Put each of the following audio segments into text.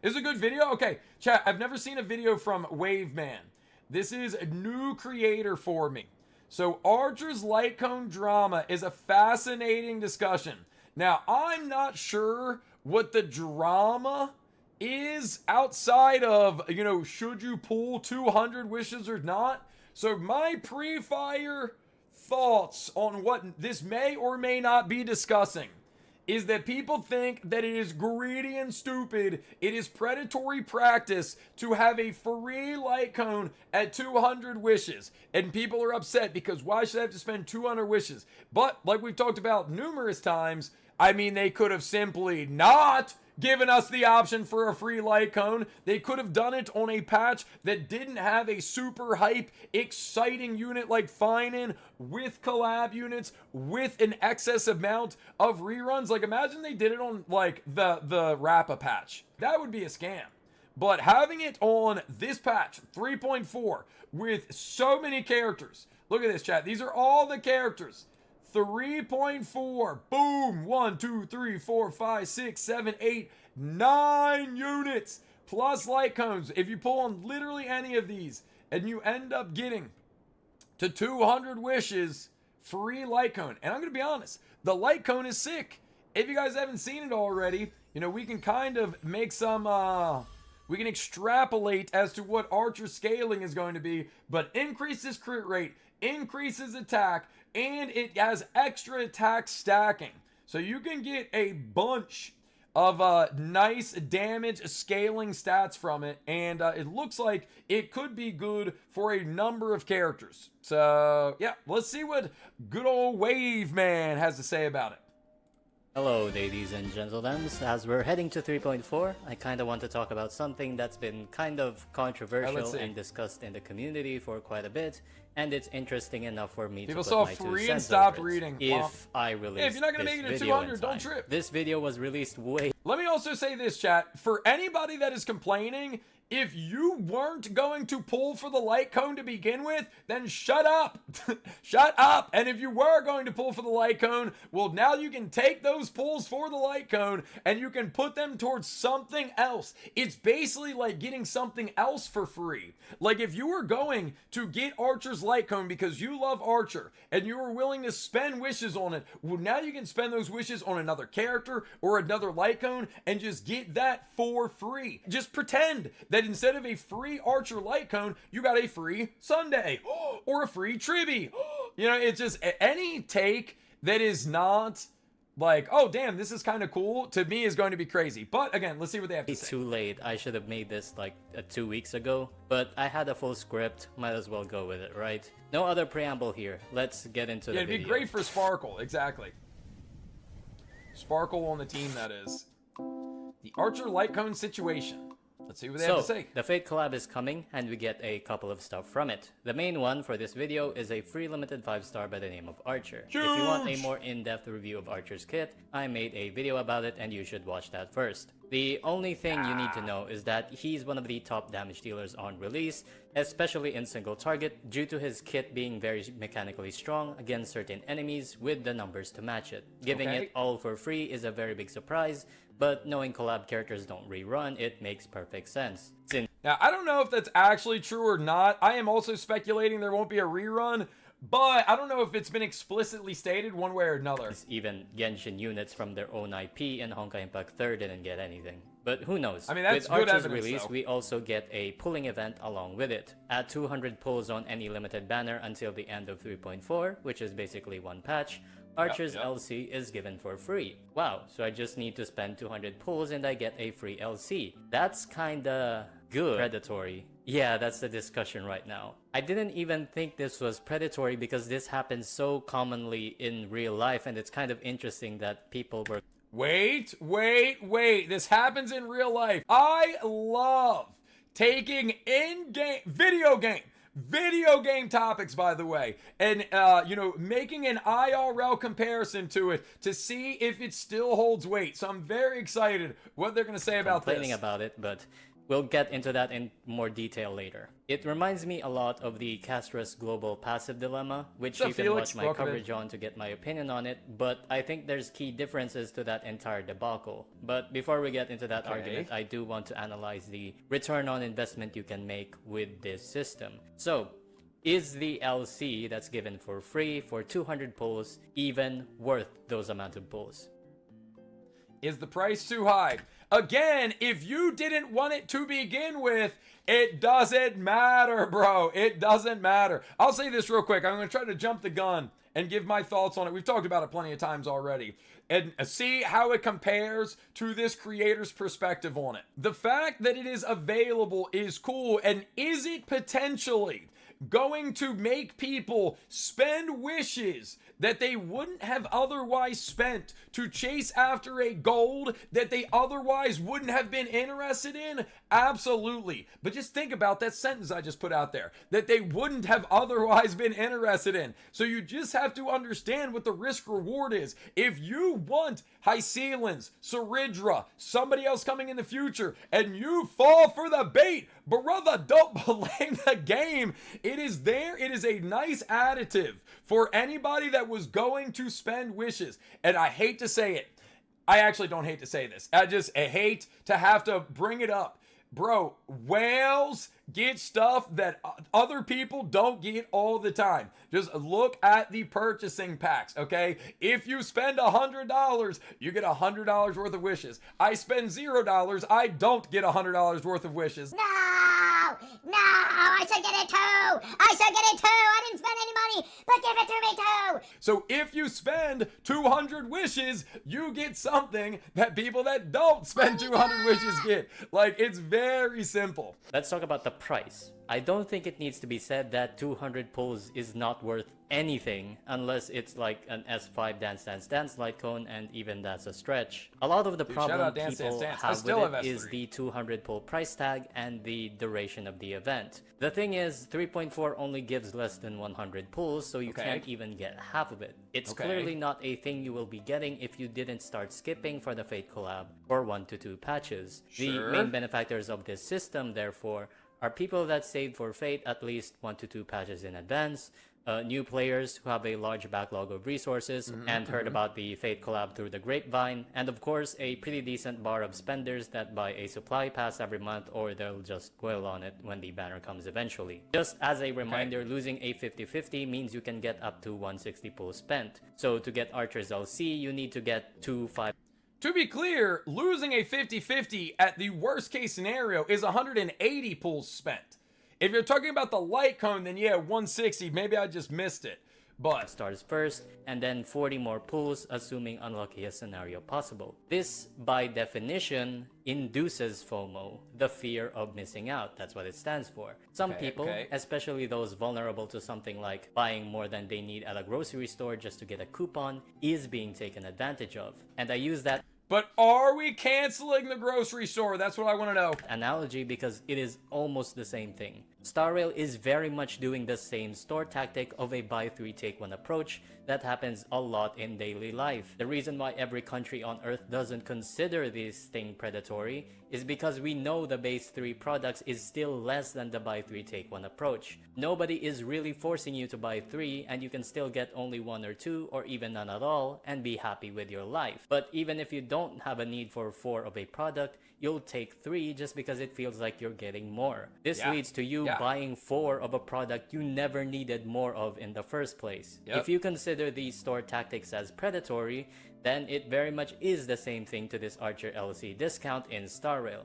Is it a good video? Okay, chat, I've never seen a video from Waveman. This is a new creator for me. So Archer's light cone drama is a fascinating discussion. Now, I'm not sure what the drama is outside of, should you pull 200 wishes or not? So my pre-fire thoughts on what this may or may not be discussing is that people think that it is greedy and stupid, it is predatory practice to have a free light cone at 200 wishes. And people are upset because why should I have to spend 200 wishes? But like we've talked about numerous times, I mean, they could have simply not given us the option for a free light cone. They could have done it on a patch that didn't have a super hype, exciting unit like Phainon with collab units with an excess amount of reruns. Like, imagine they did it on like the Rappa patch. That would be a scam. But having it on this patch, 3.4, with so many characters. Look at this, chat. These are all the characters. 3.4, boom, 1, 2, 3, 4, 5, 6, 7, 8, 9 units plus light cones. If you pull on literally any of these and you end up getting to 200 wishes, free light cone. And I'm going to be honest, the light cone is sick. If you guys haven't seen it already, we can kind of make some, we can extrapolate as to what Archer scaling is going to be, but increases crit rate, increases attack, and it has extra attack stacking. So you can get a bunch of nice damage scaling stats from it, and it looks like it could be good for a number of characters. So yeah, let's see what good old Waveman has to say about it. Hello ladies and gentlemen, as we're heading to 3.4, I kinda want to talk about something that's been kind of controversial and discussed in the community for quite a bit, and it's interesting enough for me to put my 2 cents and stopped reading. If I release if you're not gonna make it to 200, don't trip. This video was released way... Let me also say this, chat. For anybody that is complaining, if you weren't going to pull for the light cone to begin with, then shut up. Shut up. And if you were going to pull for the light cone, well, now you can take those pulls for the light cone and you can put them towards something else. It's basically like getting something else for free. Like if you were going to get Archer's light cone because you love Archer and you were willing to spend wishes on it, well, now you can spend those wishes on another character or another light cone and just get that for free. Just pretend that instead of a free Archer light cone, you got a free Sunday or a free Tribby. It's just any take that is not like, oh damn, this is kind of cool, to me is going to be crazy. But again, let's see what they have to say. Too late. I should have made this like 2 weeks ago, but I had a full script, might as well go with it, right? No other preamble here. Let's get into the video. It'd be great for Sparkle, exactly. Sparkle on the team, that is. The Archer light cone situation. Let's see what they have to say. The Fate collab is coming, and we get a couple of stuff from it. The main one for this video is a free limited 5-star by the name of Archer. Huge! If you want a more in-depth review of Archer's kit, I made a video about it and you should watch that first. The only thing you need to know is that he's one of the top damage dealers on release, especially in single target, due to his kit being very mechanically strong against certain enemies with the numbers to match it. Giving it all for free is a very big surprise, but knowing collab characters don't rerun, it makes perfect sense. Now, I don't know if that's actually true or not. I am also speculating there won't be a rerun, but I don't know if it's been explicitly stated one way or another. Even Genshin units from their own IP in Honkai Impact 3 didn't get anything. But who knows? I mean, that's with good Archer's evidence, release, though. we also get a pulling event along with it. Add 200 pulls on any limited banner until the end of 3.4, which is basically one patch. Archer's LC is given for free. Wow, so I just need to spend 200 pulls and I get a free LC. That's kinda good. Predatory. Yeah, that's the discussion right now. I didn't even think this was predatory because this happens so commonly in real life, and it's kind of interesting that people were... Wait. This happens in real life. I love taking in-game, video game topics, by the way, and making an IRL comparison to it to see if it still holds weight. So I'm very excited what they're going to say about this. Complaining about it, but We'll get into that in more detail later. It reminds me a lot of the Castrus Global Passive Dilemma, which you can watch my coverage on to get my opinion on it, but I think there's key differences to that entire debacle. But before we get into that argument, I do want to analyze the return on investment you can make with this system. So, is the LC that's given for free for 200 pulls even worth those amount of pulls? Is the price too high? Again, if you didn't want it to begin with, it doesn't matter, bro. It doesn't matter. I'll say this real quick. I'm going to try to jump the gun and give my thoughts on it. We've talked about it plenty of times already. And see how it compares to this creator's perspective on it. The fact that it is available is cool. And is it potentially going to make people spend wishes that they wouldn't have otherwise spent to chase after a gold that they otherwise wouldn't have been interested in? Absolutely. But just think about that sentence I just put out there, that they wouldn't have otherwise been interested in. So you just have to understand what the risk reward is. If you want Hycealans, Saridra, somebody else coming in the future, and you fall for the bait, brother, don't blame the game. It is there. It is a nice additive for anybody that was going to spend wishes. And I hate to say it. I actually don't hate to say this. I hate to have to bring it up. Bro, whales get stuff that other people don't get all the time. Just look at the purchasing packs, okay? If you spend $100, you get $100 worth of wishes. I spend $0, I don't get $100 worth of wishes. No, I should get it too. I didn't spend any money, but give it to me too. So if you spend 200 wishes, you get something that people that don't spend 200 wishes get. Like, it's very simple. Let's talk about the price. I don't think it needs to be said that 200 pulls is not worth anything unless it's like an S5 Dance Dance Dance light cone, and even that's a stretch. A lot of the problem people have with it is the 200 pull price tag and the duration of the event. The thing is, 3.4 only gives less than 100 pulls, so you can't even get half of it. It's clearly not a thing you will be getting if you didn't start skipping for the Fate collab or 1 to 2 patches. The main benefactors of this system, therefore, are people that saved for Fate at least 1 to 2 patches in advance, new players who have a large backlog of resources and heard about the Fate collab through the grapevine, and of course a pretty decent bar of spenders that buy a supply pass every month, or they'll just dwell on it when the banner comes eventually. Just as a reminder, losing a 50-50 means you can get up to 160 pulls spent. So to get Archer's LC, you need to get 2-5. To be clear, losing a 50-50 at the worst case scenario is 180 pulls spent. If you're talking about the light cone, then yeah, 160. Maybe I just missed it. But stars first, and then 40 more pulls, assuming unluckiest scenario possible. This, by definition, induces FOMO, the fear of missing out. That's what it stands for. Some people, especially those vulnerable to something like buying more than they need at a grocery store just to get a coupon, is being taken advantage of. And I use that. But are we canceling the grocery store? That's what I want to know. Analogy, because it is almost the same thing. Star Rail is very much doing the same store tactic of a buy 3 take 1 approach that happens a lot in daily life. The reason why every country on Earth doesn't consider this thing predatory is because we know the base 3 products is still less than the buy 3 take 1 approach. Nobody is really forcing you to buy 3, and you can still get only 1 or 2 or even none at all and be happy with your life. But even if you don't have a need for 4 of a product, you'll take 3 just because it feels like you're getting more. This leads to you buying 4 of a product you never needed more of in the first place. If you consider these store tactics as predatory, then it very much is the same thing to this Archer LC discount in Star Rail.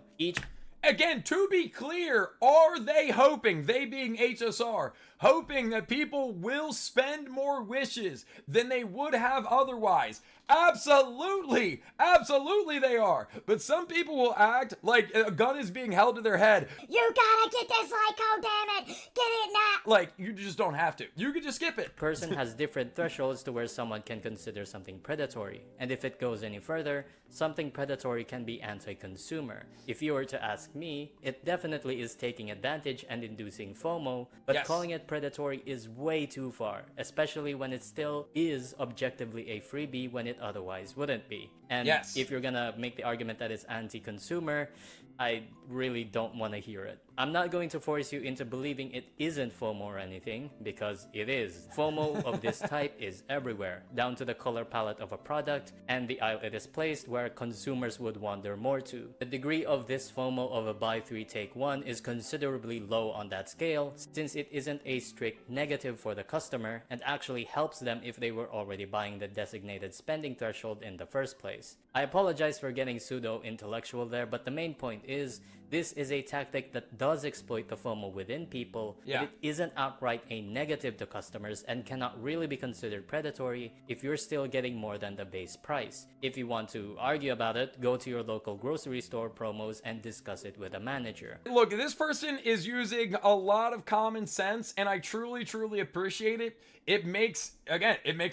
Again, to be clear, are they hoping, they being HSR, hoping that people will spend more wishes than they would have otherwise? Absolutely! Absolutely they are! But some people will act like a gun is being held to their head. You gotta get this light cone, damn it! Get it now! Like, you just don't have to. You can just skip it. Person has different thresholds to where someone can consider something predatory. And if it goes any further, something predatory can be anti-consumer. If you were to ask me, it definitely is taking advantage and inducing FOMO, but calling it predatory is way too far, especially when it still is objectively a freebie when it otherwise wouldn't be. And if you're gonna make the argument that it's anti-consumer, I really don't want to hear it. I'm not going to force you into believing it isn't FOMO or anything, because it is. FOMO of this type is everywhere, down to the color palette of a product and the aisle it is placed where consumers would wander more to. The degree of this FOMO of a buy 3 take 1 is considerably low on that scale, since it isn't a strict negative for the customer and actually helps them if they were already buying the designated spending threshold in the first place. I apologize for getting pseudo-intellectual there, but the main point is, this is a tactic that does exploit the FOMO within people, Yeah. but it isn't outright a negative to customers and cannot really be considered predatory if you're still getting more than the base price. If you want to argue about it, go to your local grocery store promos and discuss it with a manager. Look, this person is using a lot of common sense, and I truly, truly appreciate it. It makes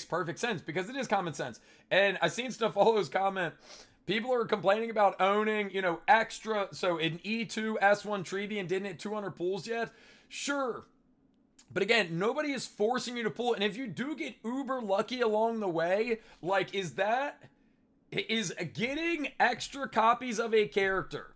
perfect sense because it is common sense. And I've seen stuff follow his comment. People are complaining about owning, extra. So an E2 S1 Treaty and didn't hit 200 pulls yet. Sure. But again, nobody is forcing you to pull. And if you do get uber lucky along the way, like, is getting extra copies of a character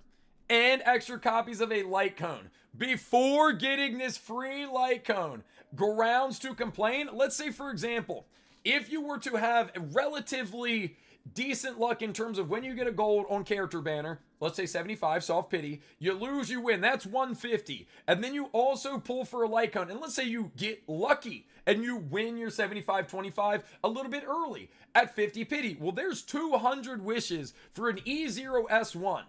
and extra copies of a light cone before getting this free light cone grounds to complain? Let's say, for example, if you were to have relatively decent luck in terms of when you get a gold on character banner, let's say 75, soft pity, you lose, you win, that's 150. And then you also pull for a light cone, and let's say you get lucky and you win your 75-25 a little bit early at 50 pity. Well, there's 200 wishes for an E0S1.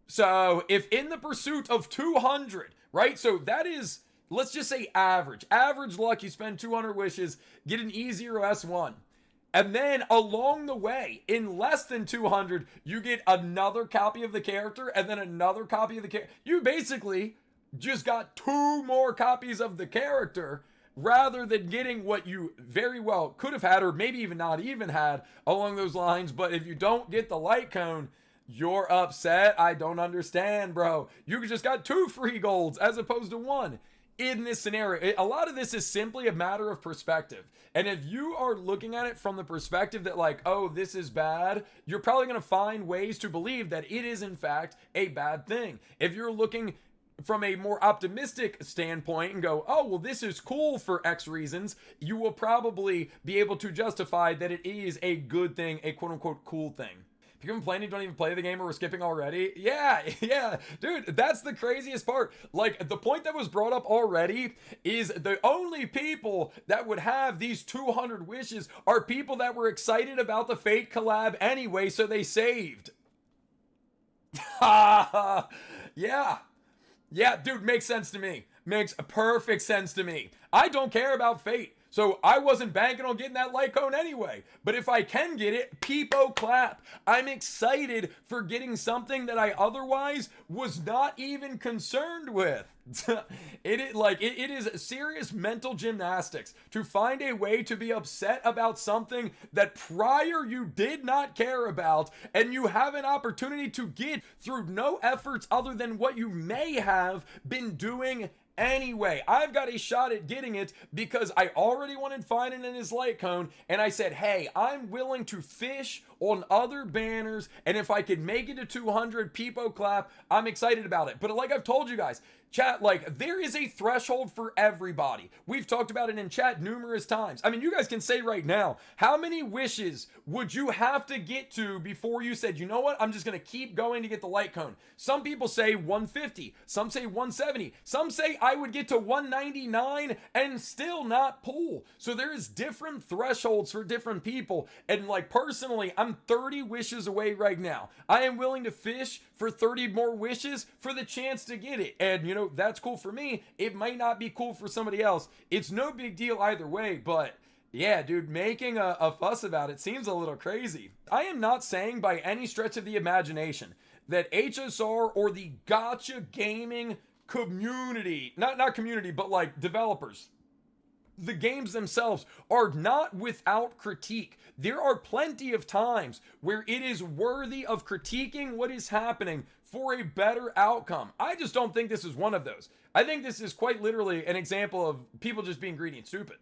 So if in the pursuit of 200, right? So that is, let's just say average luck, you spend 200 wishes, get an E0S1. And then along the way, in less than 200, you get another copy of the character and then another copy of the character. You basically just got 2 more copies of the character rather than getting what you very well could have had or maybe even not even had along those lines. But if you don't get the light cone, you're upset. I don't understand, bro. You just got 2 free golds as opposed to 1. In this scenario, a lot of this is simply a matter of perspective. And if you are looking at it from the perspective that like, oh, this is bad, you're probably going to find ways to believe that it is in fact a bad thing. If you're looking from a more optimistic standpoint and go, oh, well, this is cool for X reasons, you will probably be able to justify that it is a good thing, a quote unquote cool thing. If you're complaining you don't even play the game or we're skipping already, yeah, dude, that's the craziest part. Like, the point that was brought up already is the only people that would have these 200 wishes are people that were excited about the Fate collab anyway, so they saved. Yeah, dude, makes sense to me. Makes perfect sense to me. I don't care about Fate. So I wasn't banking on getting that light cone anyway. But if I can get it, peepo clap. I'm excited for getting something that I otherwise was not even concerned with. It is serious mental gymnastics to find a way to be upset about something that prior you did not care about and you have an opportunity to get through no efforts other than what you may have been doing anyway. I've got a shot at getting it because I already wanted Phainon in his light cone, and I said, hey, I'm willing to fish on other banners, and if I could make it to 200 peepo clap, I'm excited about it. But like I've told you guys, chat, like, there is a threshold for everybody. We've talked about it in chat numerous times. I mean, you guys can say right now, how many wishes would you have to get to before you said, you know what, I'm just going to keep going to get the light cone? Some people say 150, some say 170, some say I would get to 199 and still not pull. So there is different thresholds for different people. And like, personally, I'm 30 wishes away right now. I am willing to fish for 30 more wishes for the chance to get it. And you know, that's cool for me. It might not be cool for somebody else. It's no big deal either way, but yeah, dude, making a fuss about it seems a little crazy. I am not saying by any stretch of the imagination that HSR or the gacha gaming community, not community, but like developers, the games themselves are not without critique. There are plenty of times where it is worthy of critiquing what is happening for a better outcome. I just don't think this is one of those. I think this is quite literally an example of people just being greedy and stupid.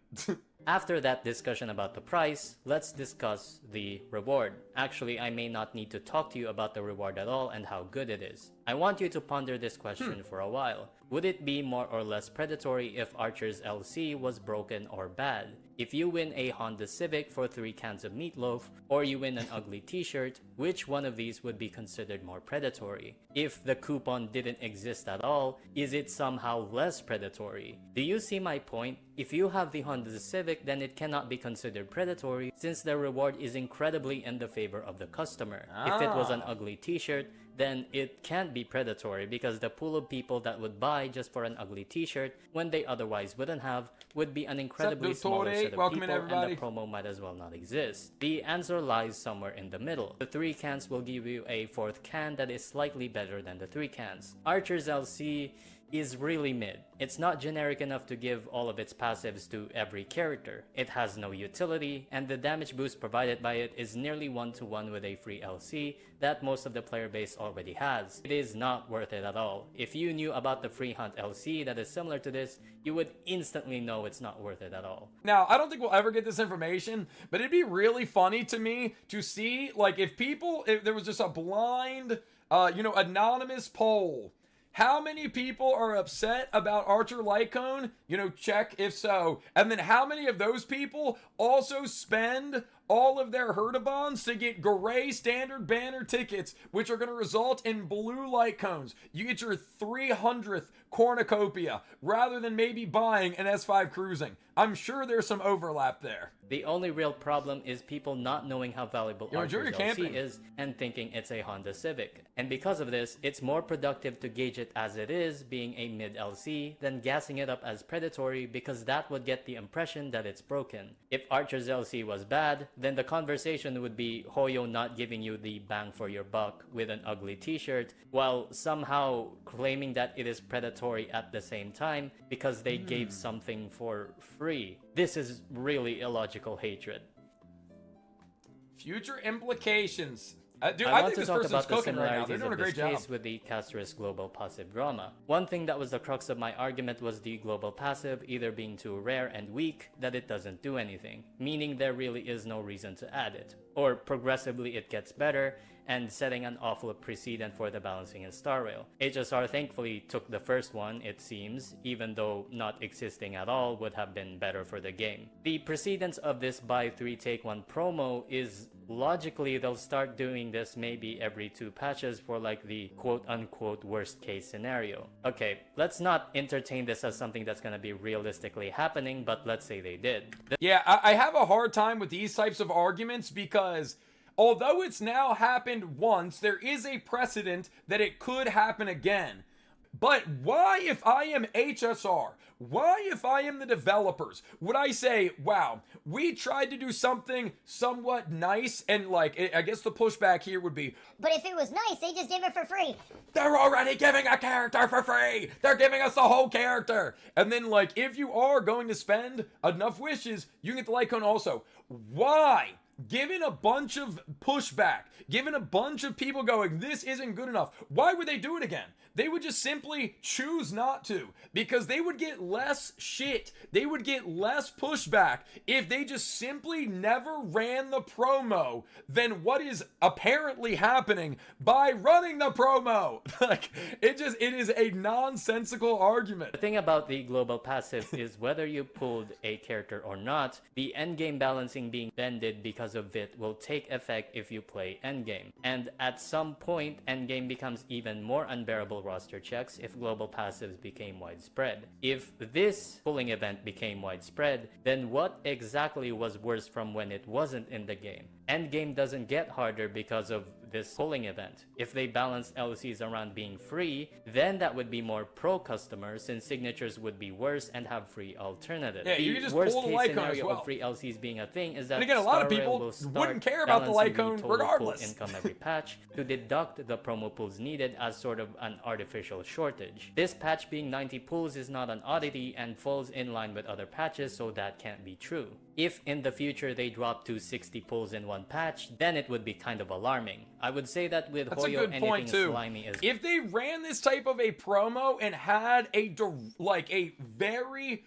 After that discussion about the price, let's discuss the reward. Actually, I may not need to talk to you about the reward at all and how good it is. I want you to ponder this question for a while. Would it be more or less predatory if Archer's LC was broken or bad? If you win a Honda Civic for 3 cans of meatloaf, or you win an ugly t-shirt, which one of these would be considered more predatory? If the coupon didn't exist at all, is it somehow less predatory? Do you see my point? If you have the Honda Civic, then it cannot be considered predatory since the reward is incredibly in the favor of the customer. If it was an ugly t-shirt, then it can't be predatory because the pool of people that would buy just for an ugly t-shirt when they otherwise wouldn't have would be an incredibly smaller set of people and the promo might as well not exist. The answer lies somewhere in the middle. The 3 cans will give you a 4th can that is slightly better than the 3 cans. Archer's LC is really mid. It's not generic enough to give all of its passives to every character. It has no utility, and the damage boost provided by it is nearly 1-to-1 with a free LC that most of the player base already has. It is not worth it at all. If you knew about the free hunt LC that is similar to this, you would instantly know it's not worth it at all. Now, I don't think we'll ever get this information, but it'd be really funny to me to see, like, if there was just a blind, anonymous poll. How many people are upset about Archer Lycone? Check if so. And then how many of those people also spend all of their Herdabons to get gray standard banner tickets, which are going to result in blue Lycones? You get your 300th cornucopia rather than maybe buying an S5 Cruising. I'm sure there's some overlap there. The only real problem is people not knowing how valuable Archer's LC is and thinking it's a Honda Civic. And because of this, it's more productive to gauge it as it is, being a mid LC, than gassing it up as predatory because that would get the impression that it's broken. If Archer's LC was bad, then the conversation would be Hoyo not giving you the bang for your buck with an ugly t-shirt, while somehow claiming that it is predatory at the same time because they gave something for free. This is really illogical hatred. Future implications. Dude, I I want think to this talk about the cooking right now. similarities They're doing a of this great job. case with the Castor's global passive drama. One thing that was the crux of my argument was the global passive either being too rare and weak that it doesn't do anything, meaning there really is no reason to add it. Or progressively it gets better, and setting an awful precedent for the balancing in Star Rail. HSR thankfully took the first one, it seems, even though not existing at all would have been better for the game. The precedence of this buy 3 take 1 promo is logically they'll start doing this maybe every 2 patches for like the quote-unquote worst case scenario. Okay, let's not entertain this as something that's gonna be realistically happening, but let's say they did. Yeah, I have a hard time with these types of arguments because although it's now happened once, there is a precedent that it could happen again. But why, if I am HSR, why, if I am the developers, would I say, wow, we tried to do something somewhat nice, and I guess the pushback here would be, but if it was nice, they just gave it for free. They're already giving a character for free. They're giving us the whole character. And then, if you are going to spend enough wishes, you can get the Lycone also. Why? Given a bunch of pushback, given a bunch of people going, this isn't good enough, why would they do it again? They would just simply choose not to, because they would get less shit. They would get less pushback if they just simply never ran the promo than what is apparently happening by running the promo. It is a nonsensical argument. The thing about the global passive is whether you pulled a character or not, the endgame balancing being bended because of it will take effect if you play endgame. And at some point, endgame becomes even more unbearable roster checks if global passives became widespread. If this pulling event became widespread, then what exactly was worse from when it wasn't in the game? Endgame doesn't get harder because of this pulling event. If they balanced LCs around being free, then that would be more pro customer since signatures would be worse and have free alternatives. Yeah, you can just worst pull the case Lycone as scenario well. of free LCs being a thing is that And again, a lot of Star Rail people will start wouldn't care about the balancing Lycone total regardless. pool income every patch to deduct the promo pools needed as sort of an artificial shortage. This patch being 90 pools is not an oddity and falls in line with other patches, so that can't be true. If in the future they drop to 60 pulls in one patch, then it would be kind of alarming. I would say that with That's a Hoyo, good anything point too. slimy is... If they ran this type of a promo and had a very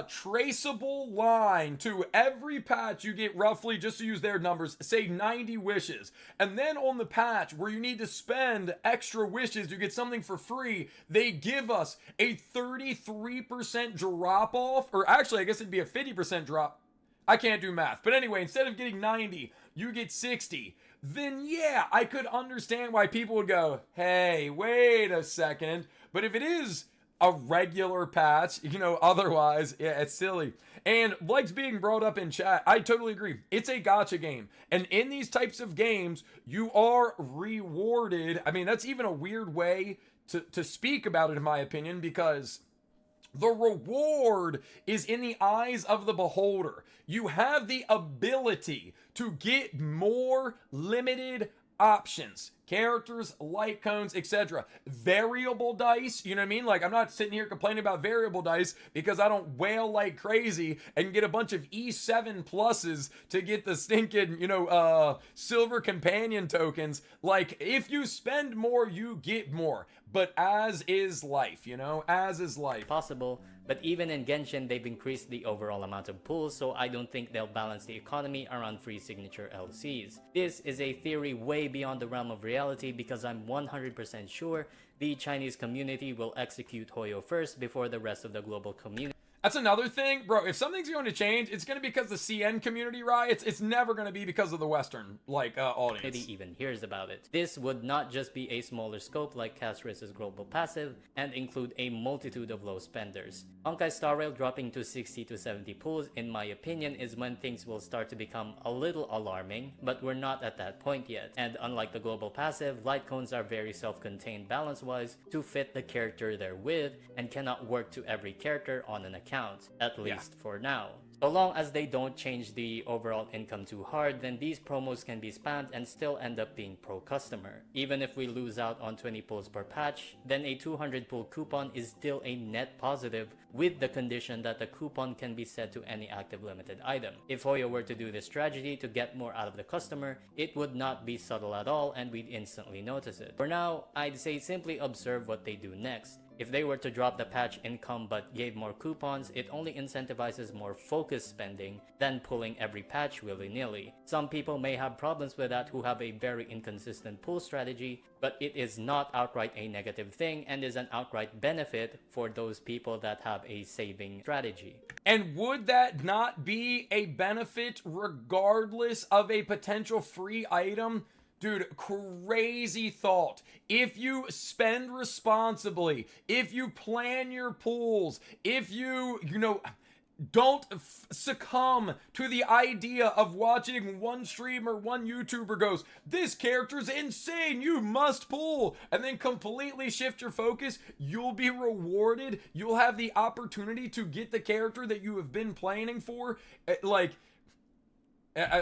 traceable line to every patch. You get roughly, just to use their numbers, say 90 wishes. And then on the patch where you need to spend extra wishes to get something for free, they give us a 33% drop off, or actually I guess it'd be a 50% drop. I can't do math. But anyway, instead of getting 90, you get 60. Then yeah, I could understand why people would go, hey, wait a second. But if it is a regular patch, otherwise, yeah, it's silly. And like's being brought up in chat, I totally agree. It's a gacha game. And in these types of games, you are rewarded. I mean, that's even a weird way to speak about it, in my opinion, because the reward is in the eyes of the beholder. You have the ability to get more limited options, characters, light cones, etc. Variable dice, you know what I mean? Like, I'm not sitting here complaining about variable dice because I don't wail like crazy and get a bunch of E7 pluses to get the stinking, silver companion tokens. Like, if you spend more, you get more. But as is life, as is life. Possible, but even in Genshin, they've increased the overall amount of pools, so I don't think they'll balance the economy around free signature LCs. This is a theory way beyond the realm of reality because I'm 100% sure the Chinese community will execute Hoyo first before the rest of the global community. That's another thing, bro. If something's going to change, it's going to be because the CN community riots. It's never going to be because of the Western, audience. Even hears about it. This would not just be a smaller scope like Castris' global passive and include a multitude of low spenders. Honkai Star Rail dropping to 60 to 70 pools, in my opinion, is when things will start to become a little alarming, but we're not at that point yet. And unlike the global passive, light cones are very self-contained balance-wise to fit the character they're with and cannot work to every character on an account, at least for now. So long as they don't change the overall income too hard, then these promos can be spammed and still end up being pro-customer. Even if we lose out on 20 pulls per patch, then a 200 pull coupon is still a net positive with the condition that the coupon can be set to any active limited item. If Hoyo were to do this strategy to get more out of the customer, it would not be subtle at all and we'd instantly notice it. For now, I'd say simply observe what they do next. If they were to drop the patch income but gave more coupons, it only incentivizes more focused spending than pulling every patch willy-nilly. Some people may have problems with that who have a very inconsistent pull strategy, but it is not outright a negative thing and is an outright benefit for those people that have a saving strategy. And would that not be a benefit regardless of a potential free item? Dude, crazy thought. If you spend responsibly, if you plan your pools, if you don't succumb to the idea of watching one streamer, one YouTuber goes, this character's insane, you must pull, and then completely shift your focus, you'll be rewarded. You'll have the opportunity to get the character that you have been planning for.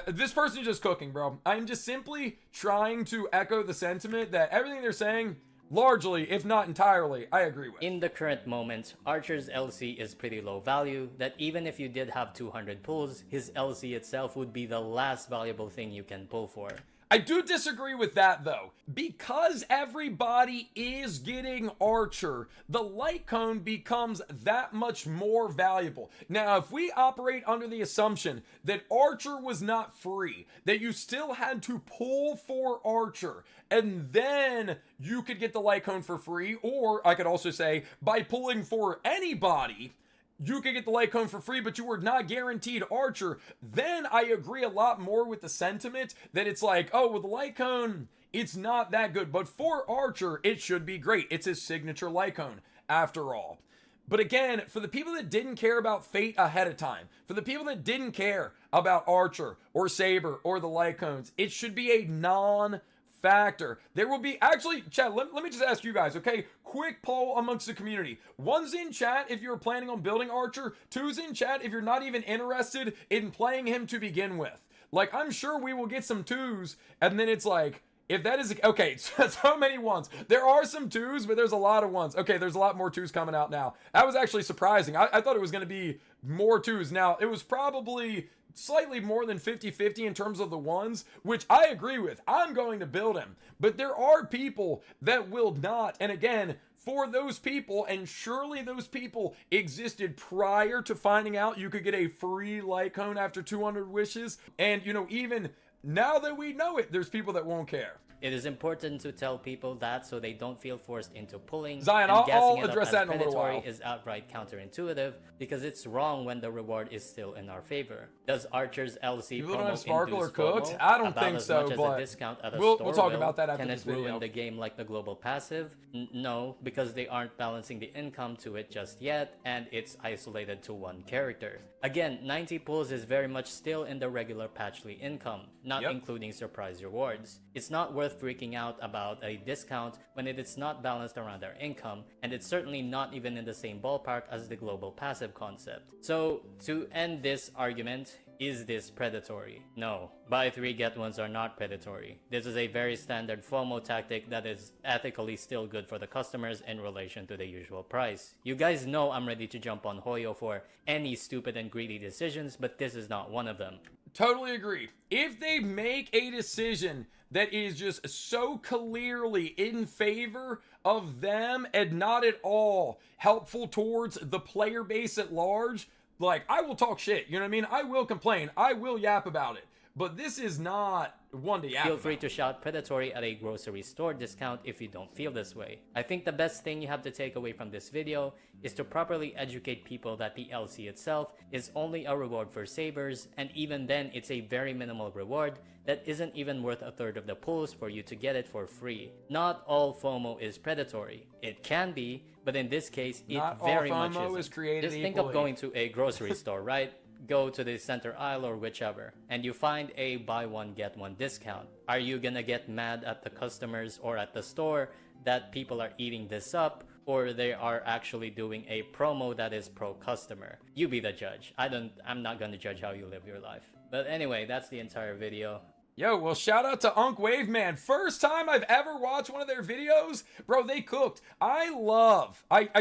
This person's just cooking, bro. I'm just simply trying to echo the sentiment that everything they're saying, largely, if not entirely, I agree with. In the current moment, Archer's LC is pretty low value, that even if you did have 200 pulls, his LC itself would be the last valuable thing you can pull for. I do disagree with that, though. Because everybody is getting Archer, the light cone becomes that much more valuable. Now, if we operate under the assumption that Archer was not free, that you still had to pull for Archer, and then you could get the light cone for free, or I could also say, by pulling for anybody, you could get the light cone for free, but you were not guaranteed Archer, then I agree a lot more with the sentiment that it's like, oh, well, the light cone, it's not that good. But for Archer, it should be great. It's his signature light cone, after all. But again, for the people that didn't care about Fate ahead of time, for the people that didn't care about Archer or Saber or the light cones, it should be a non-factor. There will be, actually, chat, let me just ask you guys, okay? Quick poll amongst the community. One's in chat if you're planning on building Archer. Two's in chat if you're not even interested in playing him to begin with. Like, I'm sure we will get some twos, and then it's like, if that is, okay, so many ones. There are some twos, but there's a lot of ones. Okay, there's a lot more twos coming out now. That was actually surprising. I thought it was going to be more twos. Now, it was probably slightly more than 50-50 in terms of the ones, which I agree with. I'm going to build him. But there are people that will not. And again, for those people, and surely those people existed prior to finding out you could get a free light cone after 200 wishes. And, you know, even now that we know it, there's people that won't care. It is important to tell people that so they don't feel forced into pulling. Zion, and I'll gassing it address up that as in a little predatory while. is outright counterintuitive because it's wrong when the reward is still in our favor. Does Archer's LC People don't promo have Sparkle or induce Cooked? FOMO I don't about think as so, much as but a discount at a we'll store talk will? about that after Can this it video. ruin the game like the global passive? No, because they aren't balancing the income to it just yet, and it's isolated to one character. Again, 90 pulls is very much still in the regular patchly income, not including surprise rewards. It's not worth freaking out about a discount when it is not balanced around our income, and it's certainly not even in the same ballpark as the global passive concept. So, to end this argument, is this predatory? No. Buy 3 get 1s are not predatory. This is a very standard FOMO tactic that is ethically still good for the customers in relation to the usual price. You guys know I'm ready to jump on Hoyo for any stupid and greedy decisions, but this is not one of them. Totally agree. If they make a decision that is just so clearly in favor of them and not at all helpful towards the player base at large, like, I will talk shit, you know what I mean? I will complain, I will yap about it, but this is not one to yap Feel about. free to shout predatory at a grocery store discount if you don't feel this way. I think the best thing you have to take away from this video is to properly educate people that the LC itself is only a reward for savers, and even then it's a very minimal reward that isn't even worth a third of the pulls for you to get it for free. Not all FOMO is predatory. It can be, but in this case it Not very all much FOMO isn't. is created Just think equally. of going to a grocery store, right? Go to the center aisle or whichever, and you find a buy one get one discount. Are you gonna get mad at the customers or at the store that people are eating this up, or they are actually doing a promo that is pro customer? You be the judge. I'm not gonna judge how you live your life. But anyway, that's the entire video. Yo, well, shout out to Unk Wave Man. First time I've ever watched one of their videos. Bro, they cooked. I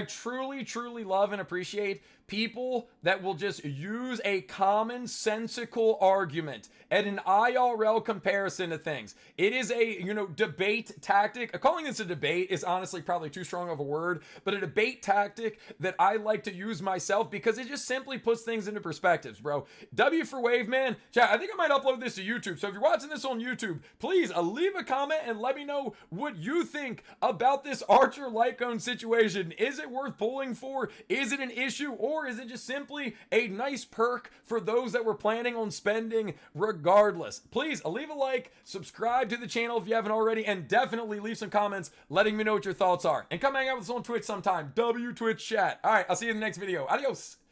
truly, truly love and appreciate people that will just use a commonsensical argument and an IRL comparison to things. It is a, debate tactic. Calling this a debate is honestly probably too strong of a word, but a debate tactic that I like to use myself because it just simply puts things into perspectives, bro. W for Wave Man. Chat, I think I might upload this to YouTube. So if you're watching this on YouTube, please leave a comment and let me know what you think about this Archer Lycone situation. Is it worth pulling for? Is it an issue? Or is it just simply a nice perk for those that were planning on spending regardless? Please leave a like, subscribe to the channel if you haven't already, and definitely leave some comments letting me know what your thoughts are. And come hang out with us on Twitch sometime. W Twitch chat. All right, I'll see you in the next video. Adios.